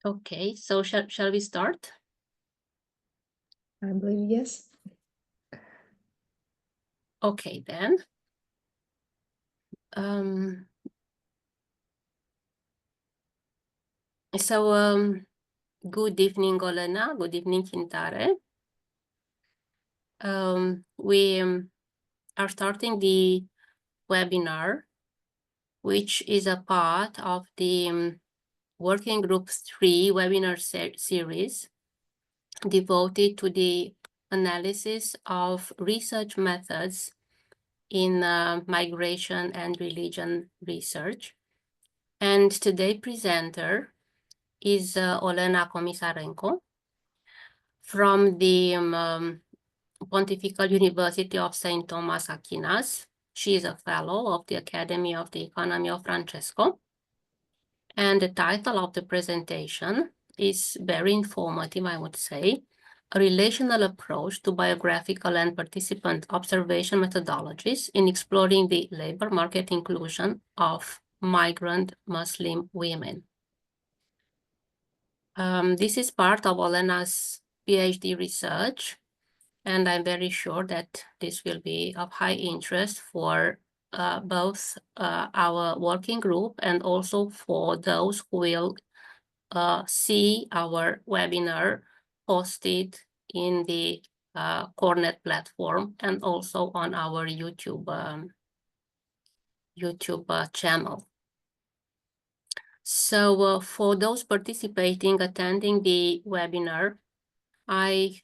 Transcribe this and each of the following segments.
Okay, so shall we start? I believe yes. Okay, then. Good evening, Olena. Good evening, Chintare. We are starting the webinar, which is a part of the Working Group 3 webinar series devoted to the analysis of research methods in migration and religion research. And today's presenter is Olena Komisarenko from the Pontifical University of St. Thomas Aquinas. She is a fellow of the Academy of the Economy of Francesco. And the title of the presentation is very informative, I would say, a relational approach to biographical and participant observation methodologies in exploring the labor market inclusion of migrant Muslim women. This is part of Olena's PhD research, and I'm very sure that this will be of high interest for both our working group and also for those who will see our webinar posted in the COREnet platform and also on our YouTube channel. So for those attending the webinar, I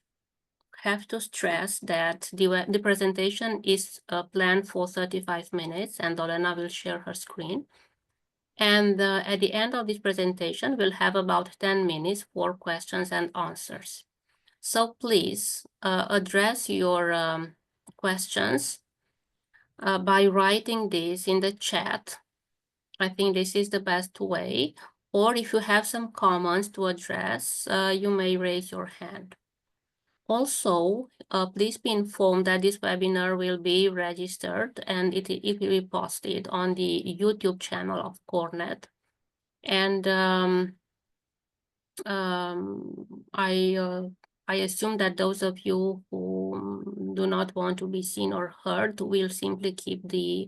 have to stress that the presentation is planned for 35 minutes, and Olena will share her screen. And at the end of this presentation, we'll have about 10 minutes for questions and answers. So please address your questions by writing this in the chat. I think this is the best way. Or if you have some comments to address, you may raise your hand. Also, please be informed that this webinar will be registered and it will be posted on the YouTube channel of COREnet. And I assume that those of you who do not want to be seen or heard will simply keep the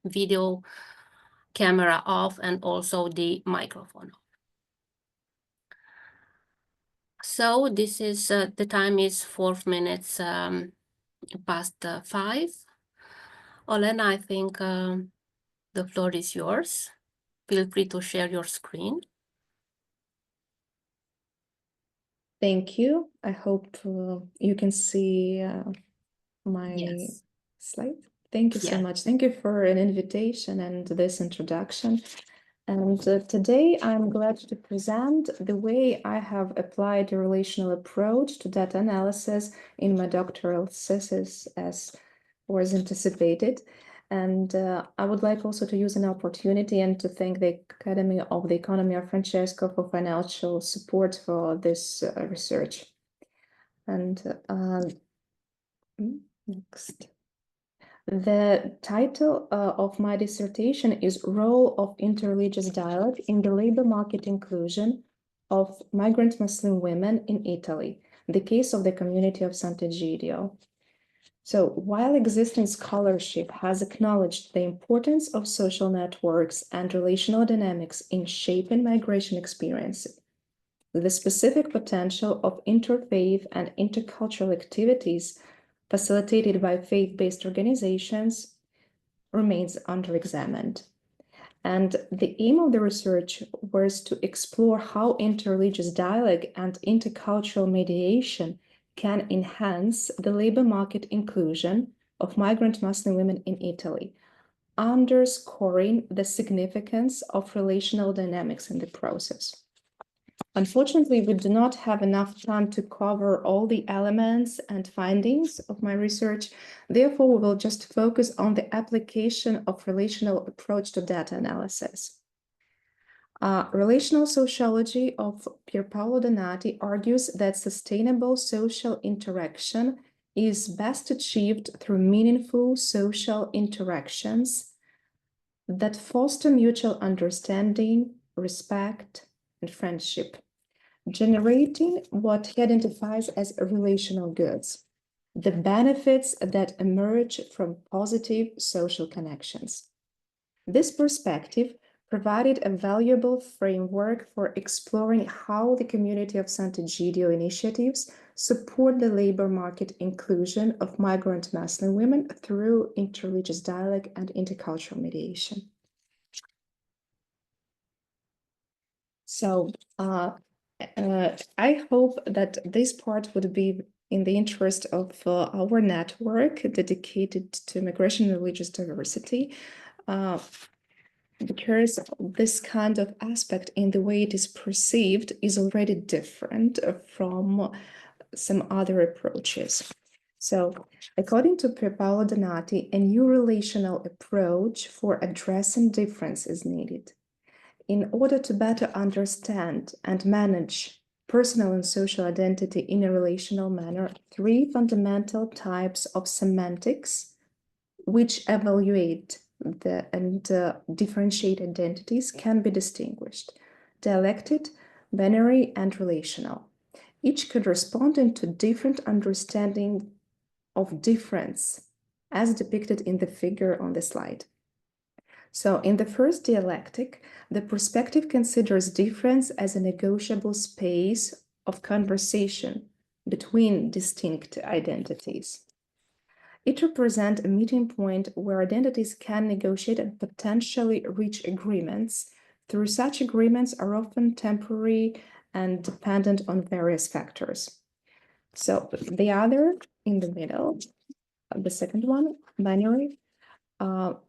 video camera off and also the microphone off. So this is, the time is 4 minutes past 5. Olena, I think the floor is yours. Feel free to share your screen. Thank you. I hope you can see my slide. Thank you so much. Thank you for an invitation and this introduction. And today I'm glad to present the way I have applied a relational approach to data analysis in my doctoral thesis as was anticipated. And I would like also to use an opportunity and to thank the Academy of the Economy of Francesco for financial support for this research. And next. The title of my dissertation is Role of Interreligious Dialogue in the Labor Market Inclusion of Migrant Muslim Women in Italy, the case of the community of Sant'Egidio. So while existing scholarship has acknowledged the importance of social networks and relational dynamics in shaping migration experiences, the specific potential of interfaith and intercultural activities facilitated by faith-based organizations remains under-examined. And the aim of the research was to explore how interreligious dialogue and intercultural mediation can enhance the labor market inclusion of migrant Muslim women in Italy, underscoring the significance of relational dynamics in the process. Unfortunately, we do not have enough time to cover all the elements and findings of my research. Therefore, we will just focus on the application of relational approach to data analysis. Relational sociology of Pierpaolo Donati argues that sustainable social interaction is best achieved through meaningful social interactions that foster mutual understanding, respect, and friendship, generating what he identifies as relational goods, the benefits that emerge from positive social connections. This perspective provided a valuable framework for exploring how the community of Sant'Egidio initiatives support the labor market inclusion of migrant Muslim women through interreligious dialogue and intercultural mediation. So I hope that this part would be in the interest of our network dedicated to migration and religious diversity, because this kind of aspect in the way it is perceived is already different from some other approaches. So, according to Paolo Donati, a new relational approach for addressing difference is needed. In order to better understand and manage personal and social identity in a relational manner, three fundamental types of semantics, which evaluate and differentiate identities, can be distinguished: dialectic, binary, and relational, each corresponding to different understanding of difference, as depicted in the figure on the slide. So in the first dialectic, the perspective considers difference as a negotiable space of conversation between distinct identities. It represents a meeting point where identities can negotiate and potentially reach agreements. Through such agreements are often temporary and dependent on various factors. So the other in the middle, the second one, binary,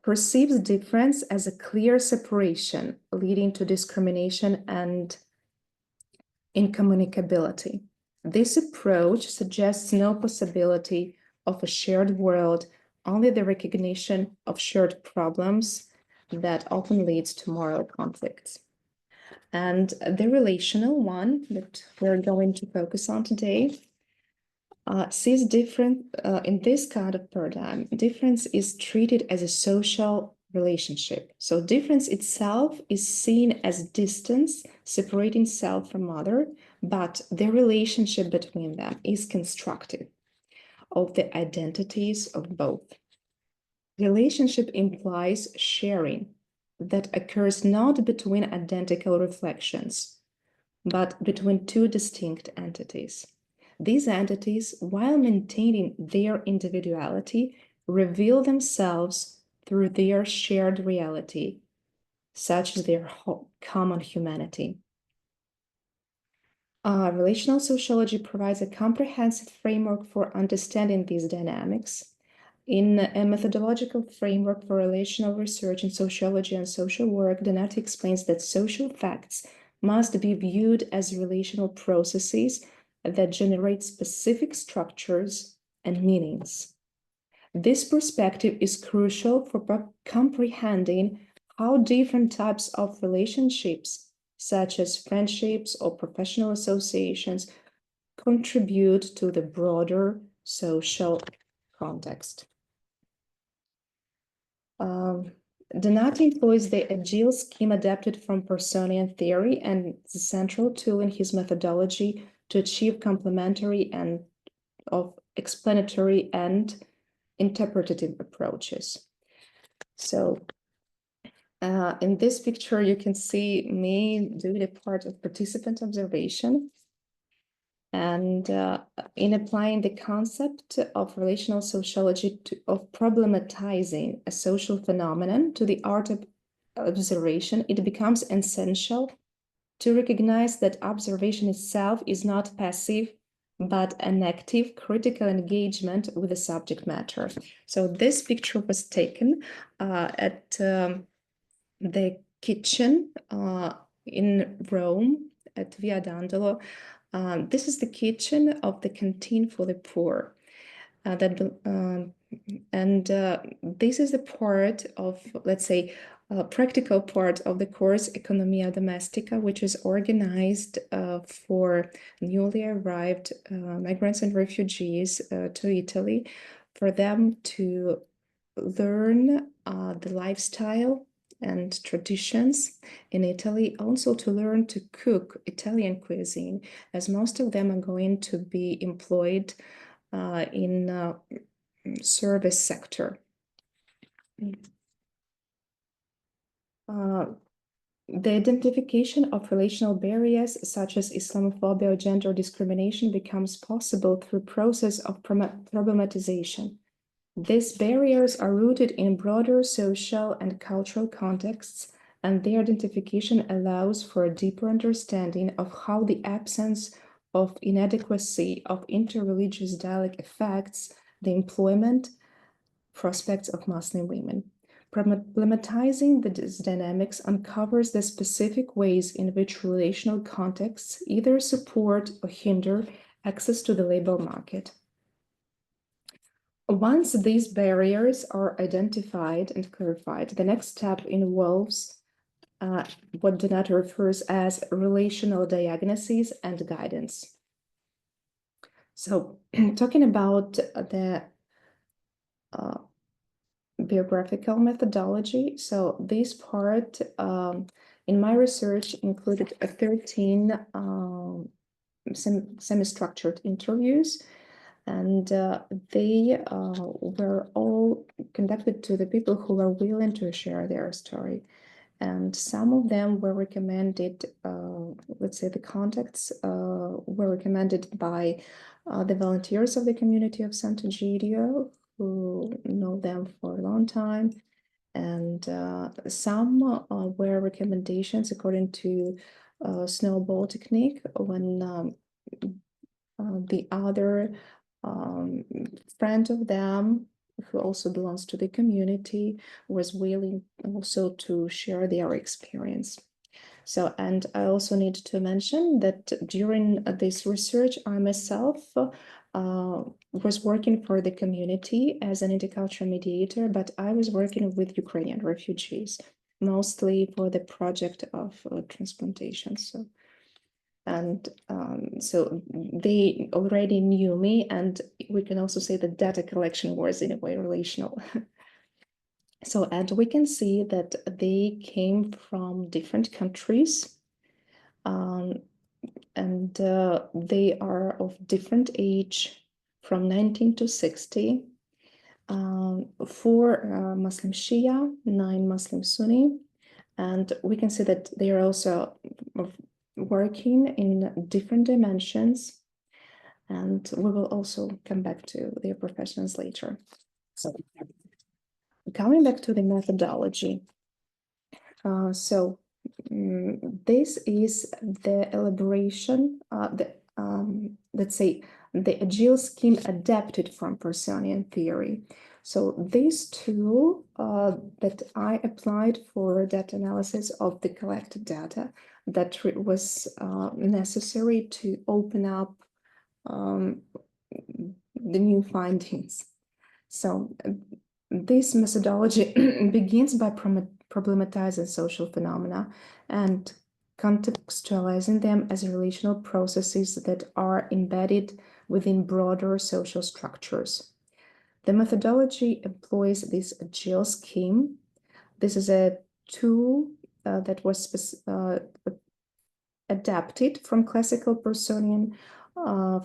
perceives difference as a clear separation, leading to discrimination and incommunicability. This approach suggests no possibility of a shared world, only the recognition of shared problems that often leads to moral conflicts. And the relational one that we're going to focus on today sees different, in this kind of paradigm, difference is treated as a social relationship. So difference itself is seen as distance, separating self from other, but the relationship between them is constructed of the identities of both. Relationship implies sharing that occurs not between identical reflections, but between two distinct entities. These entities, while maintaining their individuality, reveal themselves through their shared reality, such as their common humanity. Relational sociology provides a comprehensive framework for understanding these dynamics. In a methodological framework for relational research in sociology and social work, Donati explains that social facts must be viewed as relational processes that generate specific structures and meanings. This perspective is crucial for comprehending how different types of relationships, such as friendships or professional associations, contribute to the broader social context. Donati employs the agile scheme adapted from Pearsonian theory and the central tool in his methodology to achieve complementary and of explanatory and interpretative approaches. So in this picture, you can see me doing a part of participant observation. And in applying the concept of relational sociology of problematizing a social phenomenon to the art of observation, it becomes essential to recognize that observation itself is not passive, but an active critical engagement with the subject matter. So this picture was taken at the kitchen in Rome at Via Dandolo. This is the kitchen of the canteen for the poor. This is the part of, let's say, practical part of the course Economia Domestica, which is organized for newly arrived migrants and refugees to Italy, for them to learn the lifestyle and traditions in Italy, also to learn to cook Italian cuisine, as most of them are going to be employed in service sector. The identification of relational barriers such as Islamophobia or gender discrimination becomes possible through process of problematization. These barriers are rooted in broader social and cultural contexts, and their identification allows for a deeper understanding of how the absence of inadequacy of interreligious dialogue affects the employment prospects of Muslim women. Problematizing these dynamics uncovers the specific ways in which relational contexts either support or hinder access to the labor market. Once these barriers are identified and clarified, the next step involves what Donato refers as relational diagnoses and guidance. So, talking about the biographical methodology. So this part in my research included 13 semi-structured interviews, and they were all conducted to the people who were willing to share their story. And some of them were recommended, let's say the contacts were recommended by the volunteers of the community of Sant'Egidio, who know them for a long time. And some were recommendations according to snowball technique, when the other friend of them, who also belongs to the community, was willing also to share their experience. So, and I also need to mention that during this research, I myself was working for the community as an intercultural mediator, but I was working with Ukrainian refugees, mostly for the project of transplantation. So, and so they already knew me, and we can also say that data collection was in a way relational. So, and we can see that they came from different countries, and they are of different age, from 19 to 60, 4 Muslim Shia, 9 Muslim Sunni, and we can see that they are also working in different dimensions, and we will also come back to their professions later. So, coming back to the methodology, this is the elaboration, let's say, the agile scheme adapted from Pearsonian theory. So this tool that I applied for data analysis of the collected data that was necessary to open up the new findings. So this methodology begins by problematizing social phenomena and contextualizing them as relational processes that are embedded within broader social structures. The methodology employs this agile scheme. This is a tool that was adapted from classical Pearsonian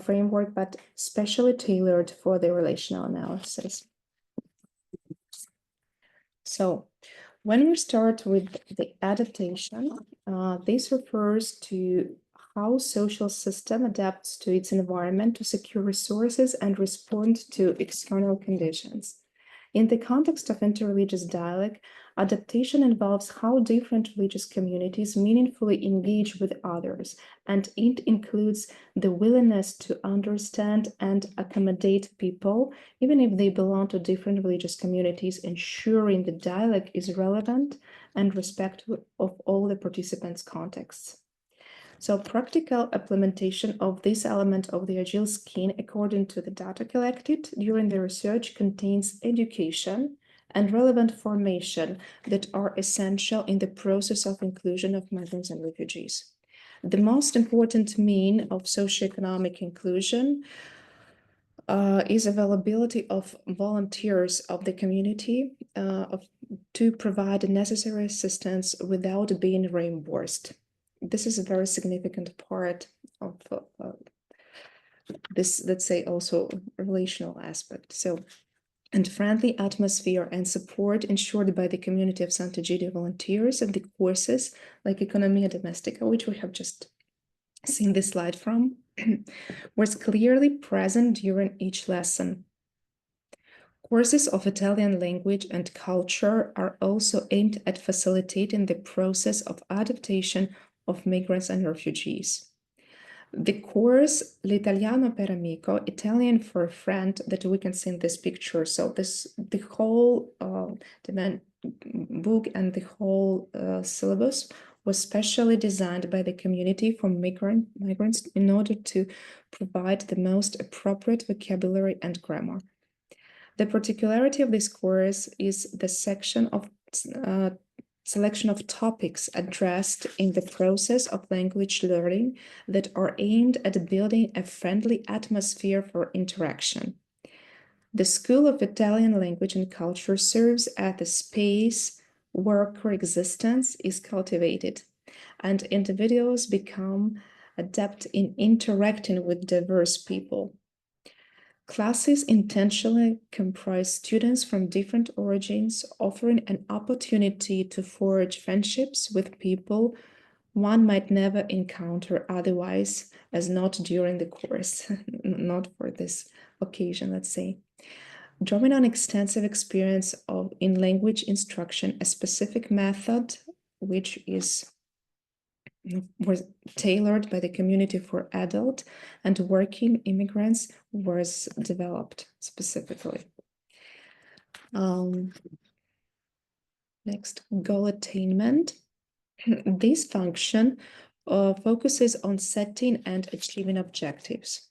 framework, but specially tailored for the relational analysis. So when we start with the adaptation, this refers to how social system adapts to its environment to secure resources and respond to external conditions. In the context of interreligious dialogue, adaptation involves how different religious communities meaningfully engage with others, and it includes the willingness to understand and accommodate people, even if they belong to different religious communities, ensuring the dialogue is relevant and respectful of all the participants' contexts. So practical implementation of this element of the agile scheme, according to the data collected during the research, contains education and relevant formation that are essential in the process of inclusion of migrants and refugees. The most important mean of socioeconomic inclusion is availability of volunteers of the community to provide necessary assistance without being reimbursed. This is a very significant part of this, let's say, also relational aspect. So, and friendly atmosphere and support ensured by the community of Sant'Egidio volunteers and the courses like Economia Domestica, which we have just seen this slide from, was clearly present during each lesson. Courses of Italian language and culture are also aimed at facilitating the process of adaptation of migrants and refugees. The course L'Italiano per Amico, Italian for a friend, that we can see in this picture. So the whole book and the whole syllabus was specially designed by the community for migrants in order to provide the most appropriate vocabulary and grammar. The particularity of this course is the section of selection of topics addressed in the process of language learning that are aimed at building a friendly atmosphere for interaction. The School of Italian Language and Culture serves as the space where coexistence is cultivated and individuals become adept in interacting with diverse people. Classes intentionally comprise students from different origins, offering an opportunity to forge friendships with people one might never encounter otherwise, as not during the course, not for this occasion, let's say. Drawing on extensive experience in language instruction, a specific method which was tailored by the community for adult and working immigrants was developed specifically. Next, goal attainment. This function focuses on setting and achieving objectives.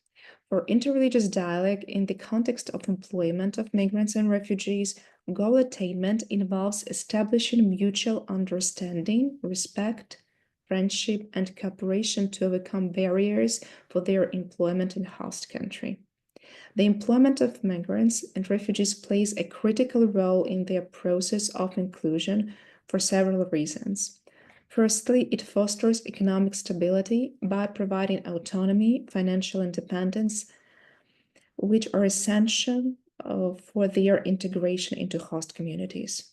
For interreligious dialogue in the context of employment of migrants and refugees, goal attainment involves establishing mutual understanding, respect, friendship, and cooperation to overcome barriers for their employment in host country. The employment of migrants and refugees plays a critical role in their process of inclusion for several reasons. Firstly, it fosters economic stability by providing autonomy, financial independence, which are essential for their integration into host communities.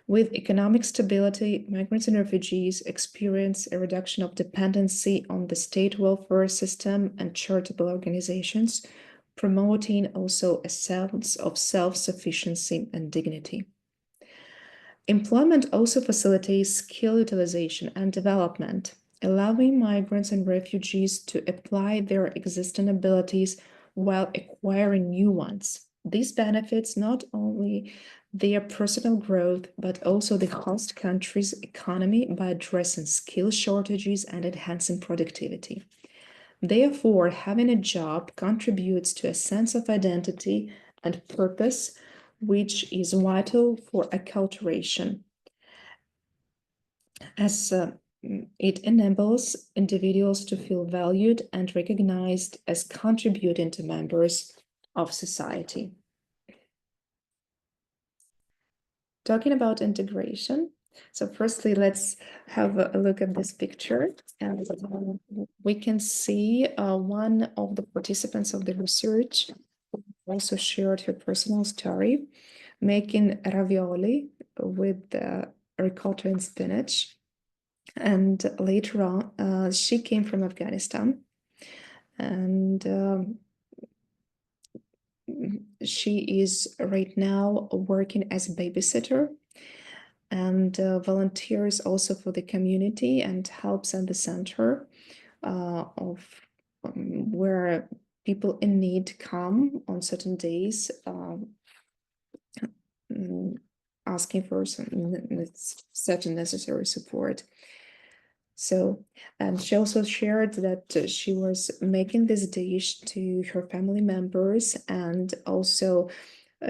With economic stability, migrants and refugees experience a reduction of dependency on the state welfare system and charitable organizations, promoting also a sense of self-sufficiency and dignity. Employment also facilitates skill utilization and development, allowing migrants and refugees to apply their existing abilities while acquiring new ones. This benefits not only their personal growth, but also the host country's economy by addressing skill shortages and enhancing productivity. Therefore, having a job contributes to a sense of identity and purpose, which is vital for acculturation, as it enables individuals to feel valued and recognized as contributing to members of society. Talking about integration, so firstly, let's have a look at this picture. And we can see one of the participants of the research also shared her personal story, making ravioli with ricotta and spinach. And later on, she came from Afghanistan, and she is right now working as a babysitter and volunteers also for the community and helps at the center of where people in need come on certain days, asking for certain necessary support. So, and she also shared that she was making this dish to her family members, and also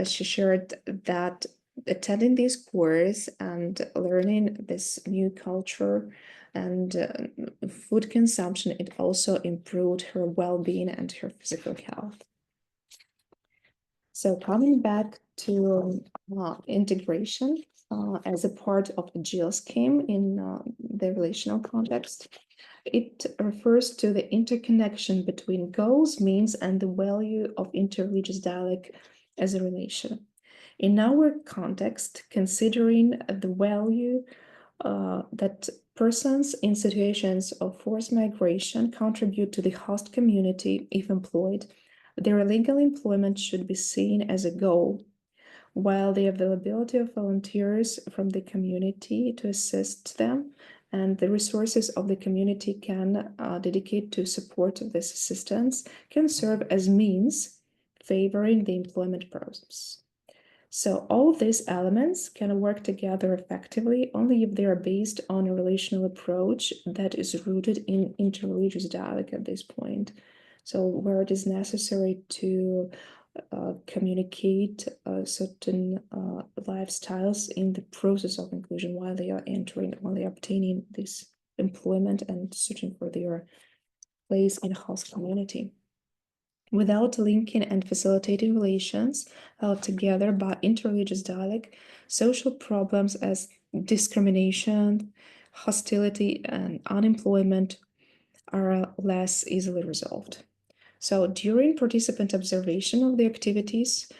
she shared that attending this course and learning this new culture and food consumption, it also improved her well-being and her physical health. So coming back to integration as a part of a GIL scheme in the relational context, it refers to the interconnection between goals, means, and the value of interreligious dialogue as a relation. In our context, considering the value that persons in situations of forced migration contribute to the host community if employed, their legal employment should be seen as a goal, while the availability of volunteers from the community to assist them and the resources of the community can dedicate to support of this assistance can serve as means favoring the employment process. So all these elements can work together effectively only if they are based on a relational approach that is rooted in interreligious dialogue at this point. So where it is necessary to communicate certain lifestyles in the process of inclusion while they are obtaining this employment and searching for their place in a host community. Without linking and facilitating relations held together by interreligious dialogue, social problems as discrimination, hostility, and unemployment are less easily resolved. So during participant observation of the activities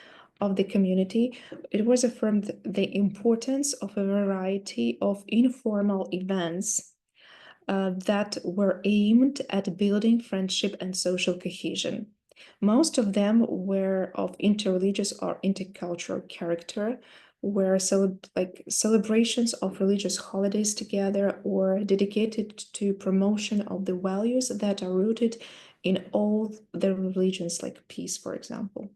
of the community, it was affirmed the importance of a variety of informal events that were aimed at building friendship and social cohesion. Most of them were of interreligious or intercultural character, were celebrations of religious holidays together or dedicated to promotion of the values that are rooted in all the religions, like peace, for example.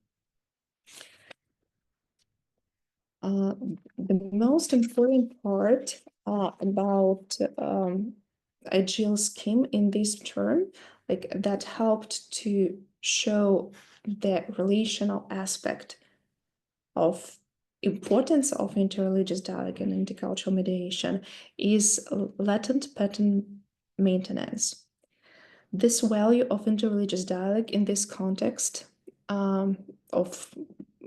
The most important part about a GIL scheme in this term, that helped to show the relational aspect of importance of interreligious dialogue and intercultural mediation, is latent pattern maintenance. This value of interreligious dialogue in this context of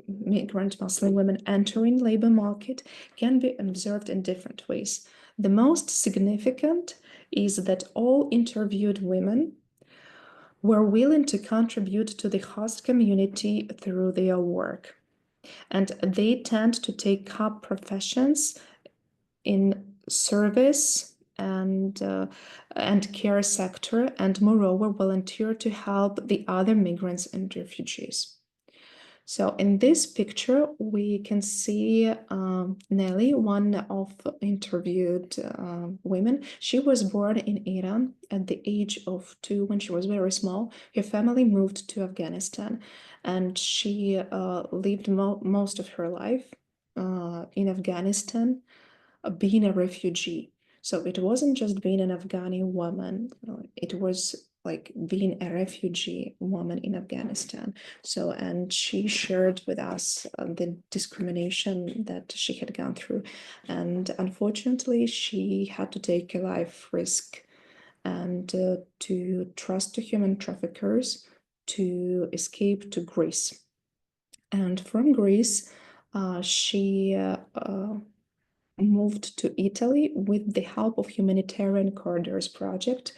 migrant Muslim women entering labor market can be observed in different ways. The most significant is that all interviewed women were willing to contribute to the host community through their work, and they tend to take up professions in service and care sector, and moreover volunteer to help the other migrants and refugees. So in this picture, we can see Nelly, one of interviewed women. She was born in Iran at the age of 2 when she was very small. Her family moved to Afghanistan, and she lived most of her life in Afghanistan, being a refugee. So it wasn't just being an Afghani woman, it was like being a refugee woman in Afghanistan. So, and she shared with us the discrimination that she had gone through. And unfortunately, she had to take a life risk and to trust to human traffickers to escape to Greece. And from Greece, she moved to Italy with the help of Humanitarian Corridors Project.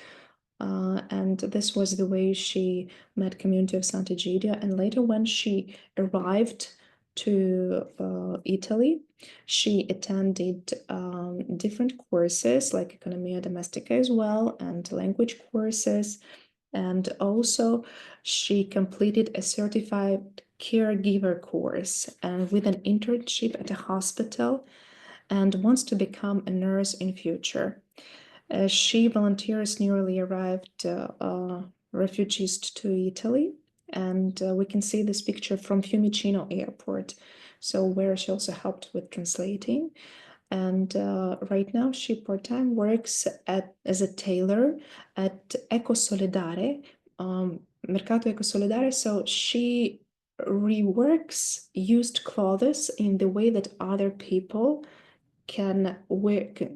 And this was the way she met community of Sant'Egidio. And later when she arrived to Italy, she attended different courses like Economia Domestica as well, and language courses. And also she completed a certified caregiver course and with an internship at a hospital, and wants to become a nurse in future. She volunteers newly arrived refugees to Italy, and we can see this picture from Fiumicino Airport, so where she also helped with translating. And right now she part-time works as a tailor at Ecosolidare, Mercato Ecosolidare. So she reworks used clothes in the way that other people can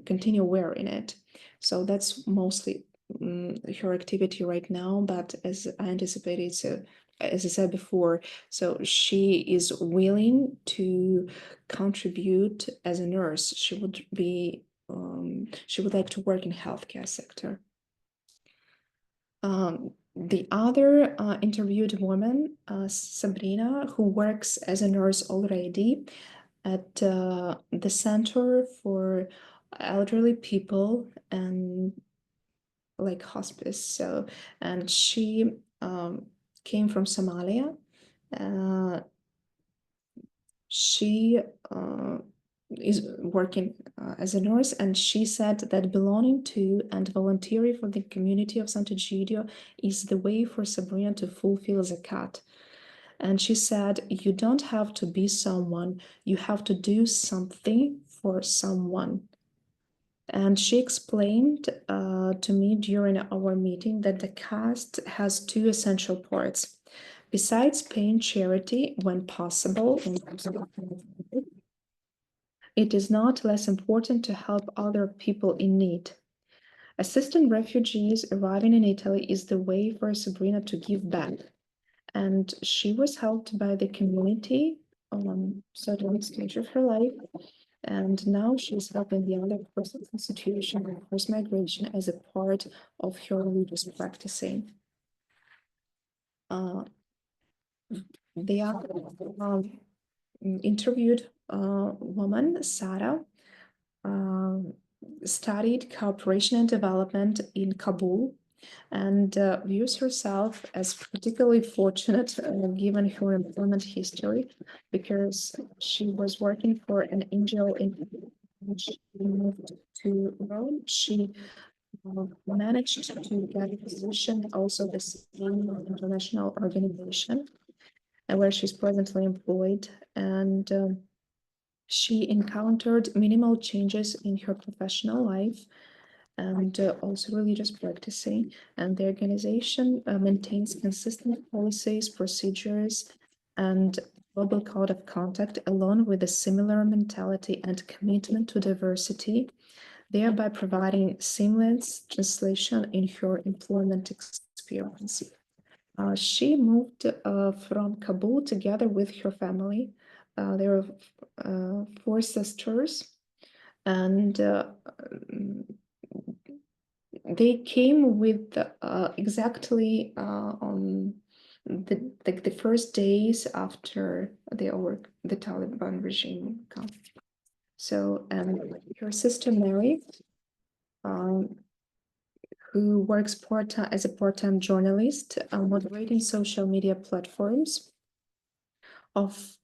continue wearing it. So that's mostly her activity right now, but as I anticipated, it's a as I said before, so she is willing to contribute as a nurse. She would be, she would like to work in healthcare sector. The other interviewed woman, Sabrina, who works as a nurse already at the Center for Elderly People and like hospice. So, and she came from Somalia. She is working as a nurse, and she said that belonging to and volunteering for the community of Sant'Egidio is the way for Sabrina to fulfill zakat. And she said, you don't have to be someone, you have to do something for someone. And she explained to me during our meeting that the caste has two essential parts. Besides paying charity when possible, it is not less important to help other people in need. Assisting refugees arriving in Italy is the way for Sabrina to give back. And she was helped by the community on certain stage of her life. And now she's helping the other person's institution and forced migration as a part of her religious practicing. The other interviewed woman, Sarah, studied cooperation and development in Kabul and views herself as particularly fortunate given her employment history, because she was working for an NGO in which she moved to Rome. She managed to get a position also the same international organization and where she's presently employed, and she encountered minimal changes in her professional life and also religious practicing, and the organization maintains consistent policies, procedures, and global code of conduct, along with a similar mentality and commitment to diversity, thereby providing seamless translation in her employment experience. She moved from Kabul together with her family. There were 4 sisters, and they came with exactly on the first days after the Taliban regime come. So, and her sister Mary, who works as a part-time journalist, moderating social media platforms of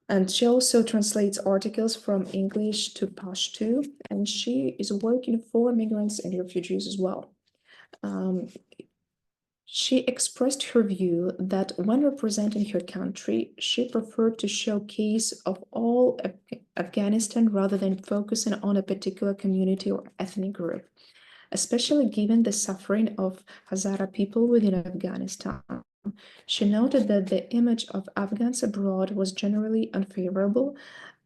and she also translates articles from English to Pashto, and she is working for migrants and refugees as well. She expressed her view that when representing her country, she preferred to showcase of all Afghanistan rather than focusing on a particular community or ethnic group, especially given the suffering of Hazara people within Afghanistan. She noted that the image of Afghans abroad was generally unfavorable,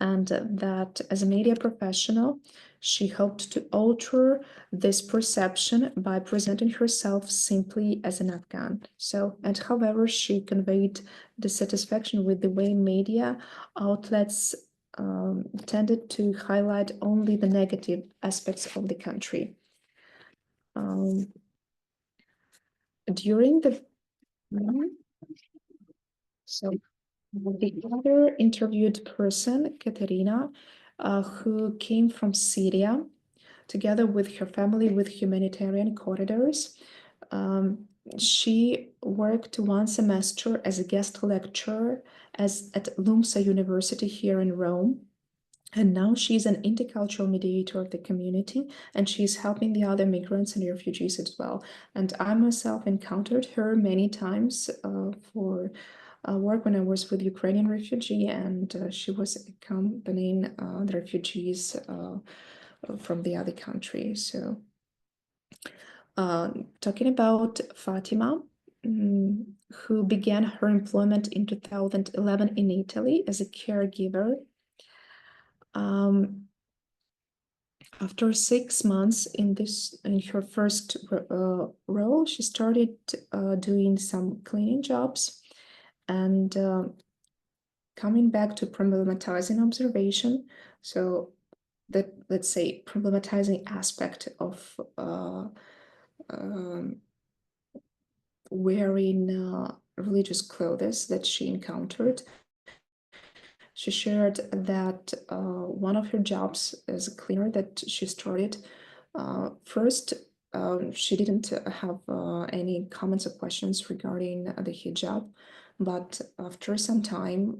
and that as a media professional, she hoped to alter this perception by presenting herself simply as an Afghan. So, and however, she conveyed dissatisfaction with the way media outlets tended to highlight only the negative aspects of the country. During the So the other interviewed person, Katerina, who came from Syria, together with her family with humanitarian corridors. She worked 1 semester as a guest lecturer at LUMSA University here in Rome. And now she's an intercultural mediator of the community, and she's helping the other migrants and refugees as well. And I myself encountered her many times for work when I was with Ukrainian refugee, and she was accompanying the refugees from the other country. So talking about Fatima, who began her employment in 2011 in Italy as a caregiver. After 6 months in her first role, she started doing some cleaning jobs and coming back to problematizing observation. So that, let's say, problematizing aspect of wearing religious clothes that she encountered. She shared that one of her jobs as a cleaner that she started, first, she didn't have any comments or questions regarding the hijab, but after some time,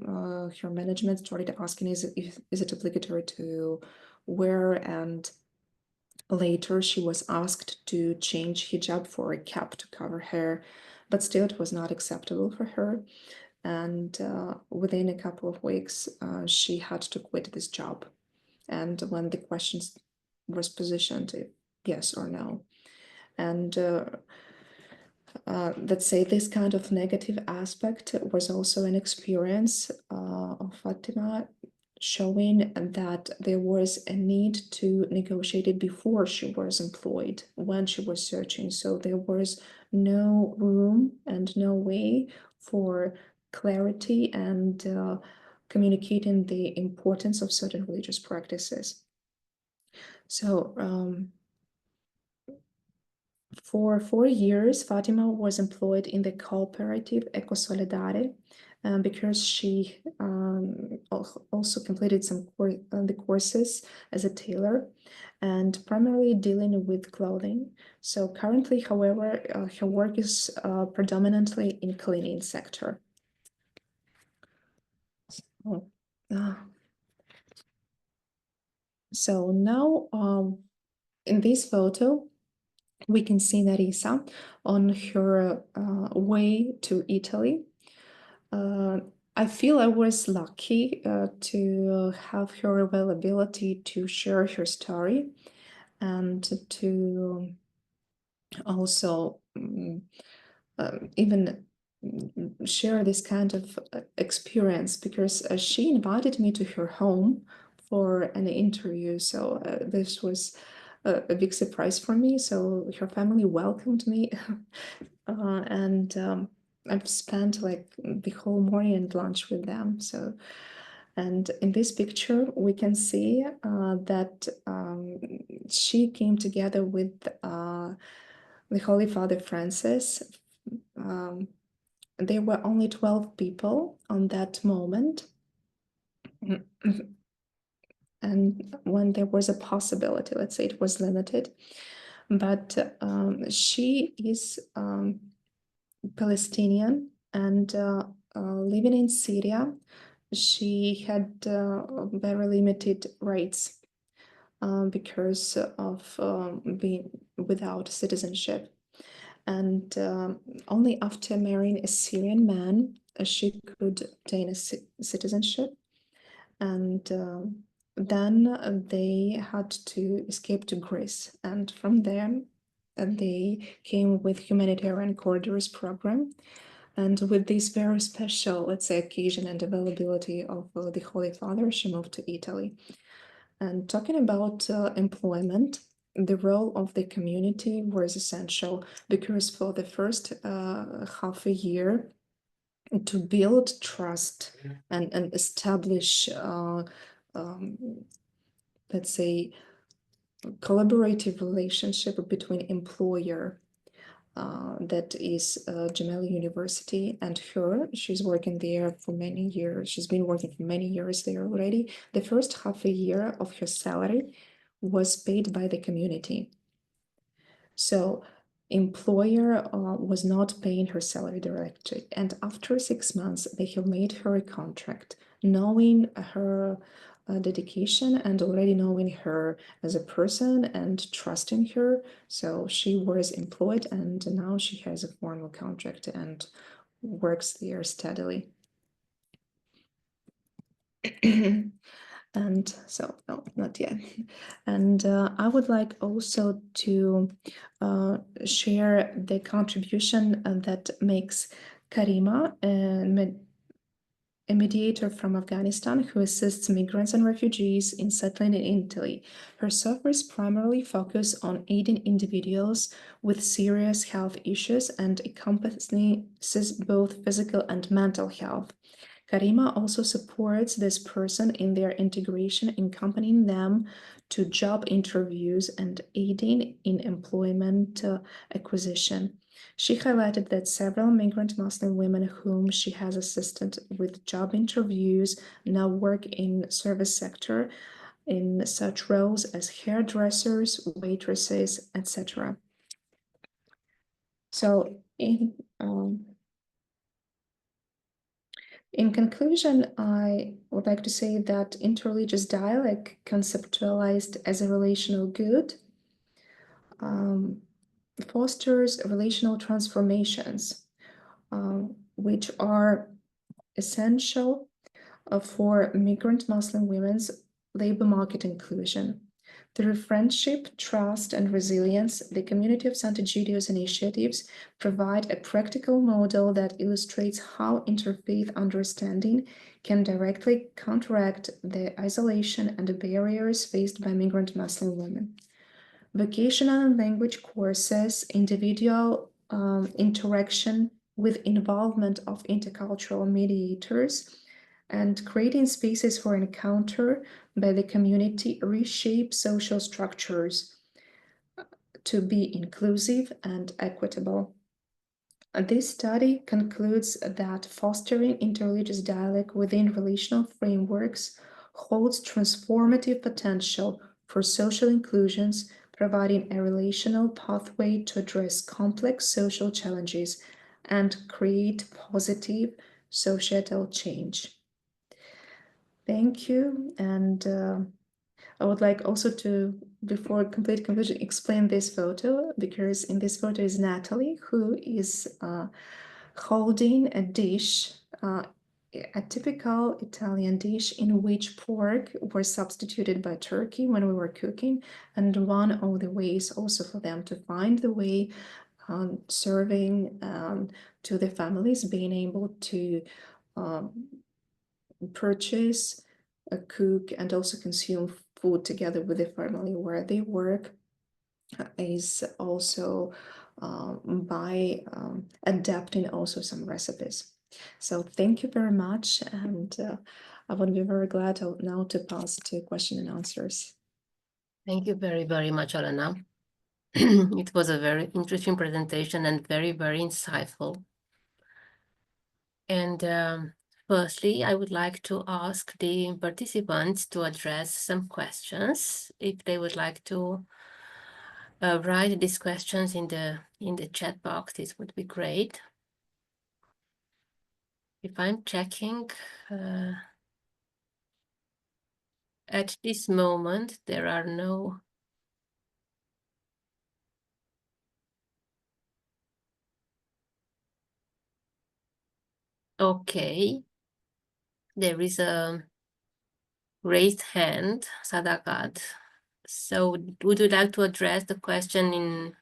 her management started asking, is it obligatory to wear? And later she was asked to change hijab for a cap to cover hair, but still it was not acceptable for her. And within a couple of weeks, she had to quit this job. And when the questions was positioned, yes or no. And let's say this kind of negative aspect was also an experience of Fatima, showing that there was a need to negotiate it before she was employed, when she was searching. So there was no room and no way for clarity and communicating the importance of certain religious practices. So for 4 years, Fatima was employed in the cooperative Ecosolidare because she also completed some the courses as a tailor and primarily dealing with clothing. So currently, however, her work is predominantly in cleaning sector. So now in this photo, we can see Narisa on her way to Italy. I feel I was lucky to have her availability to share her story and to also even share this kind of experience, because she invited me to her home for an interview. So this was a big surprise for me. So her family welcomed me and I've spent like the whole morning and lunch with them. So, and in this picture, we can see that she came together with the Holy Father Francis. There were only 12 people on that moment. And when there was a possibility, let's say it was limited, but she is Palestinian and living in Syria. She had very limited rights because of being without citizenship. And only after marrying a Syrian man, she could obtain a citizenship. And then they had to escape to Greece. And from there, they came with humanitarian corridors program. And with this very special, let's say, occasion and availability of the Holy Father, she moved to Italy. And talking about employment, the role of the community was essential, because for the first half a year, to build trust and establish, let's say, collaborative relationship between employer, that is Gemelli University, and her. She's working there for many years. She's been working for many years there already. The first half a year of her salary was paid by the community. So employer was not paying her salary directly. And after 6 months, they have made her a contract, knowing her dedication and already knowing her as a person and trusting her. So she was employed, and now she has a formal contract and works there steadily. And so, no, not yet. And I would like also to share the contribution that makes Karima, a mediator from Afghanistan who assists migrants and refugees in settling in Italy. Her service primarily focuses on aiding individuals with serious health issues and encompasses both physical and mental health. Karima also supports this person in their integration, accompanying them to job interviews and aiding in employment acquisition. She highlighted that several migrant Muslim women whom she has assisted with job interviews now work in service sector in such roles as hairdressers, waitresses, etc. So in conclusion, I would like to say that interreligious dialogue, conceptualized as a relational good, fosters relational transformations, which are essential for migrant Muslim women's labor market inclusion. Through friendship, trust, and resilience, the Community of Sant'Egidius initiatives provide a practical model that illustrates how interfaith understanding can directly counteract the isolation and the barriers faced by migrant Muslim women. Vocational and language courses, individual interaction with involvement of intercultural mediators, and creating spaces for encounter by the community reshape social structures to be inclusive and equitable. This study concludes that fostering interreligious dialogue within relational frameworks holds transformative potential for social inclusions, providing a relational pathway to address complex social challenges and create positive societal change. Thank you. And I would like also to, before complete conclusion, explain this photo, because in this photo is Natalie, who is holding a dish, a typical Italian dish in which pork was substituted by turkey when we were cooking. And one of the ways also for them to find the way serving to the families, being able to purchase, cook, and also consume food together with the family where they work is also by adapting also some recipes. So thank you very much, and I would be very glad now to pass to question and answers. Thank you very, very much, Olena. It was a very interesting presentation and very, very insightful. And firstly, I would like to ask the participants to address some questions. If they would like to write these questions in the chat box, this would be great. If I'm checking, at this moment, there are no okay. There is a raised hand, Sadakat. So would you like to address the question in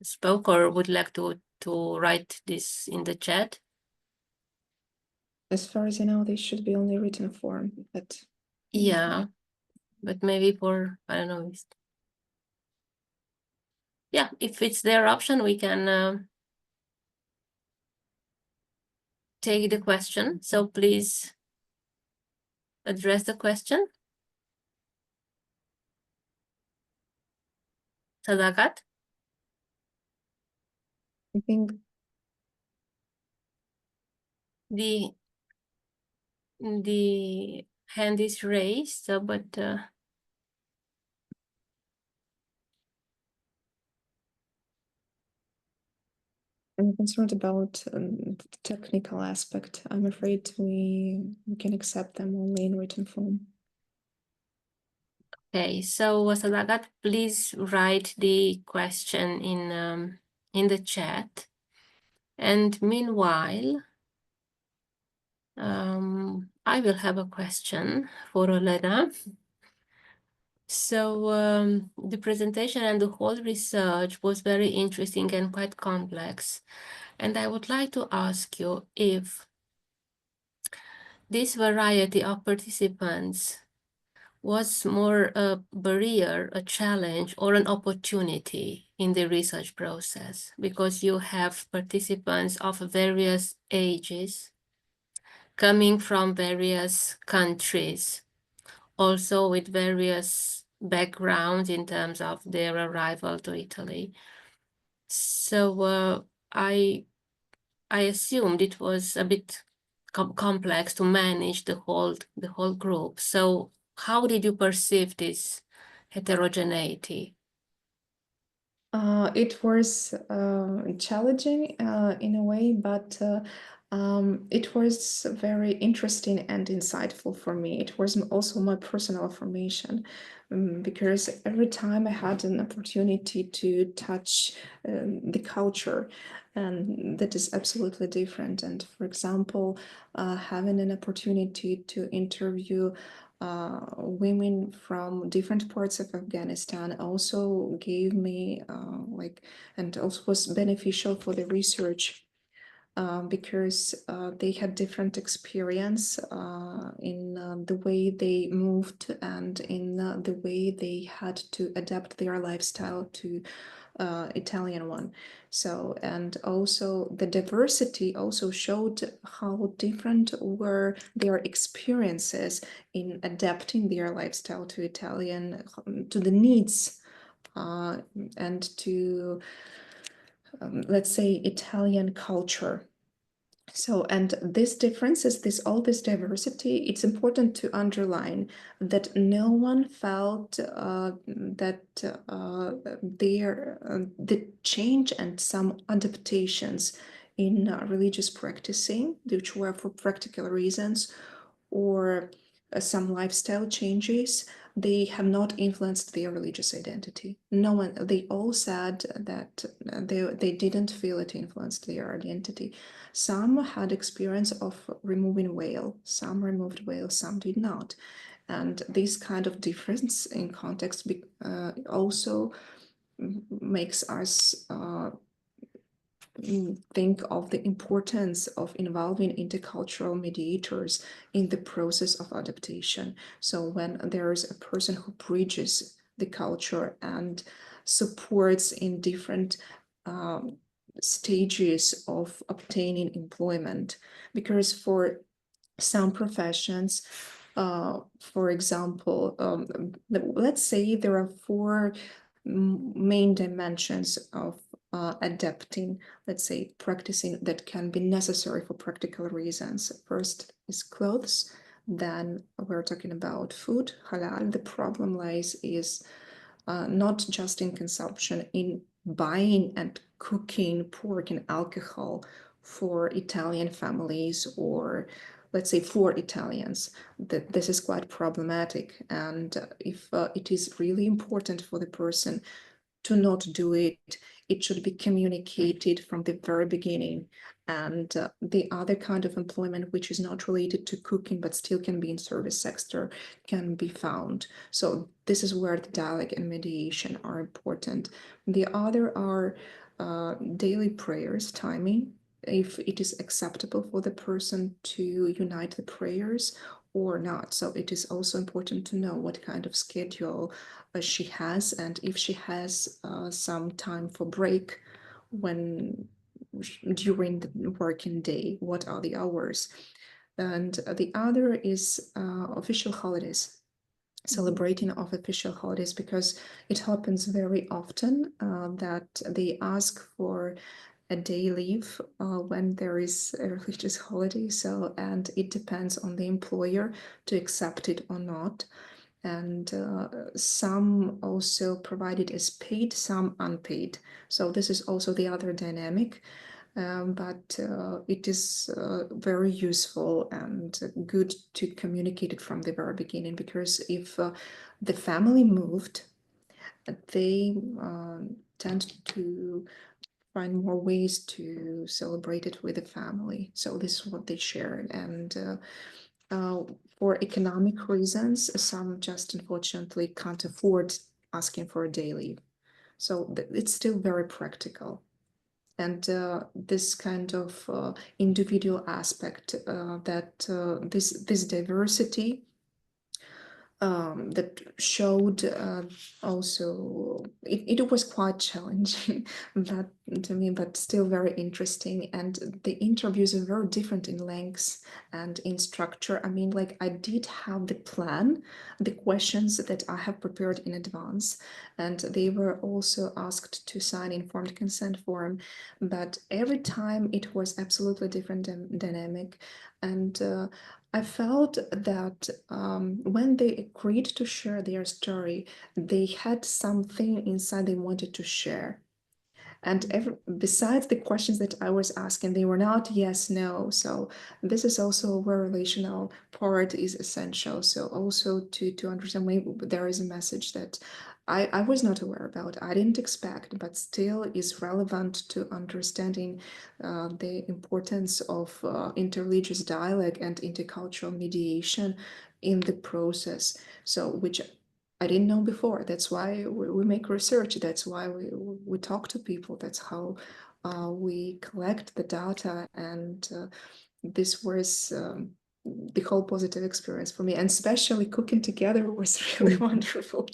spoke, or would you like to write this in the chat? As far as I know, they should be only written form, but yeah, but maybe for, I don't know. Yeah, if it's their option, we can take the question. So please address the question. Sadakat? I think The hand is raised, so, but I'm concerned about the technical aspect. I'm afraid we can accept them only in written form. okay, so Sadakat, please write the question in the chat. And meanwhile, I will have a question for Olena. So the presentation and the whole research was very interesting and quite complex. And I would like to ask you if this variety of participants was more a barrier, a challenge, or an opportunity in the research process, because you have participants of various ages coming from various countries, also with various backgrounds in terms of their arrival to Italy. So I assumed it was a bit complex to manage the whole group. So how did you perceive this heterogeneity? It was challenging in a way, but it was very interesting and insightful for me. It was also my personal formation, because every time I had an opportunity to touch the culture, and that is absolutely different. And for example, having an opportunity to interview women from different parts of Afghanistan also gave me and also was beneficial for the research, because they had different experience in the way they moved and in the way they had to adapt their lifestyle to Italian one. So, and also the diversity also showed how different were their experiences in adapting their lifestyle to Italian, to the needs and to, let's say, Italian culture. So, and this differences, all this diversity, it's important to underline that no one felt that the change and some adaptations in religious practicing, which were for practical reasons, or some lifestyle changes, they have not influenced their religious identity. No one, they all said that they didn't feel it influenced their identity. Some had experience of removing veil, some removed veil, some did not. And this kind of difference in context also makes us think of the importance of involving intercultural mediators in the process of adaptation. So when there is a person who bridges the culture and supports in different stages of obtaining employment, because for some professions, for example, let's say there are four main dimensions of adapting, let's say, practicing that can be necessary for practical reasons. First is clothes, then we're talking about food, halal. The problem lies is not just in consumption, in buying and cooking pork and alcohol for Italian families, or let's say for Italians. That this is quite problematic, and if it is really important for the person to not do it, it should be communicated from the very beginning. And the other kind of employment, which is not related to cooking but still can be in service sector, can be found. So this is where the dialogue and mediation are important. The other are daily prayers, timing, if it is acceptable for the person to unite the prayers or not. So it is also important to know what kind of schedule she has, and if she has some time for break when during the working day, what are the hours. And the other is official holidays, celebrating of official holidays, because it happens very often that they ask for a day leave when there is a religious holiday. So, and it depends on the employer to accept it or not. And some also provided as paid, some unpaid. So this is also the other dynamic. But it is very useful and good to communicate it from the very beginning, because if the family moved, they tend to find more ways to celebrate it with the family. So this is what they shared. And for economic reasons, some just unfortunately can't afford asking for a day leave. So it's still very practical. and this kind of individual aspect that this diversity that showed also it was quite challenging that to me, but still very interesting. And the interviews are very different in lengths and in structure. I mean, like, I did have the plan, the questions that I have prepared in advance, and they were also asked to sign informed consent form, but every time it was absolutely different dynamic. And I felt that when they agreed to share their story, they had something inside they wanted to share. And besides the questions that I was asking, they were not yes, no. So this is also where relational part is essential. So also to understand, maybe there is a message that I was not aware about, I didn't expect, but still is relevant to understanding the importance of interreligious dialogue and intercultural mediation in the process. So which I didn't know before. That's why we make research. That's why we talk to people. That's how we collect the data. And this was the whole positive experience for me. And especially cooking together was really wonderful.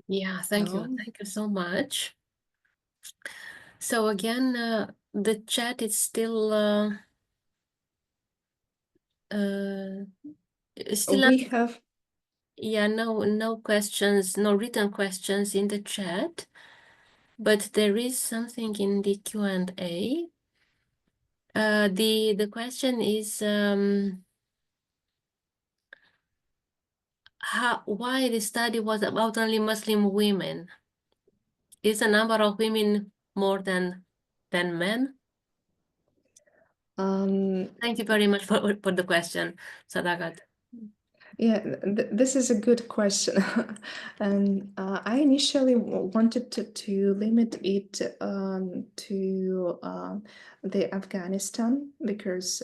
Yeah, thank you. Thank you so much. So again, the chat is still we have no questions, no written questions in the chat, but there is something in the Q&A. The question is why the study was about only Muslim women? Is the number of women more than men? Thank you very much for the question, Sadakat. Yeah, this is a good question. And I initially wanted to limit it to the Afghanistan, because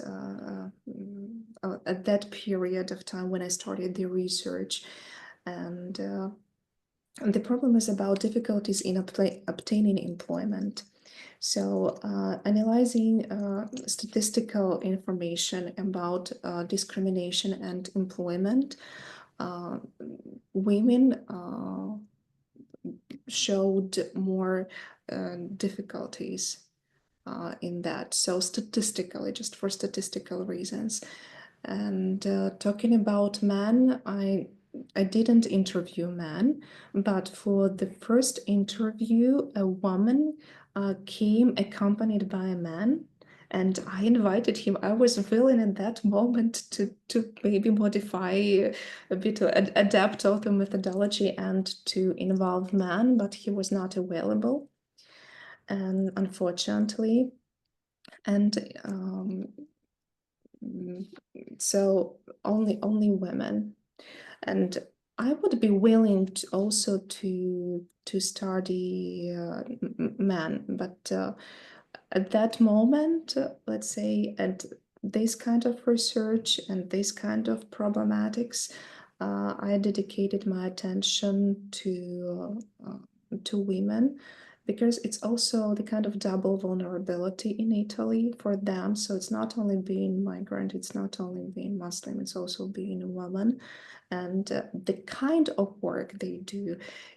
at that period of time when I started the research, and the problem is about difficulties in obtaining employment. So analyzing statistical information about discrimination and employment, women showed more difficulties in that. So statistically, just for statistical reasons. And talking about men, I didn't interview men, but for the first interview, a woman came accompanied by a man, and I invited him. I was willing at that moment to maybe modify a bit, adapt all the methodology and to involve man, but he was not available, and unfortunately. And so only women. And I would be willing to also to study men, but at that moment, let's say, at this kind of research and this kind of problematics, I dedicated my attention to women, because it's also the kind of double vulnerability in Italy for them. So it's not only being migrant, it's not only being Muslim, it's also being a woman. And the kind of work they do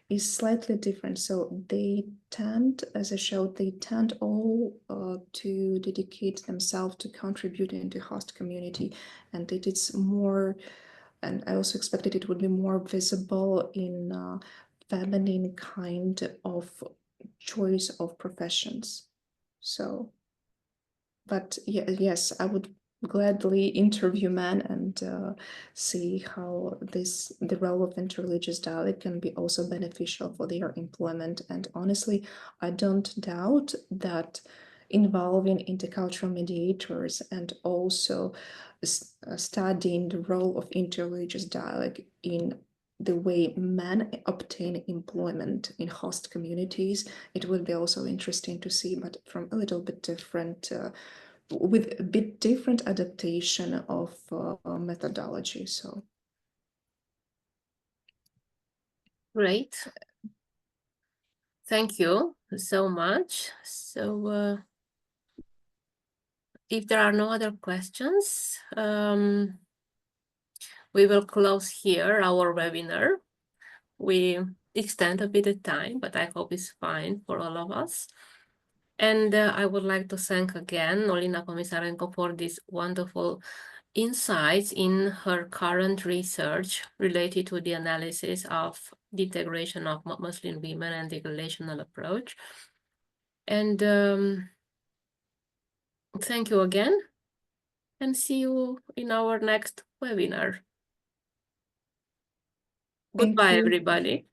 is slightly different. So they tend, as I showed, they tend all to dedicate themselves to contributing to host community. And it is more, and I also expected it would be more visible in feminine kind of choice of professions. So, but yeah, yes, I would gladly interview men and see how the role of interreligious dialogue can be also beneficial for their employment. And honestly, I don't doubt that involving intercultural mediators and also studying the role of interreligious dialogue in the way men obtain employment in host communities, it would be also interesting to see, but from a little bit different, with a bit different adaptation of methodology. So great. thank you so much. So if there are no other questions, we will close here our webinar. We extend a bit of time, but I hope it's fine for all of us. And I would like to thank again Olena Komisarenko for these wonderful insights in her current research related to the analysis of the integration of Muslim women and the relational approach. And thank you again, and see you in our next webinar. Thank Goodbye, you. everybody.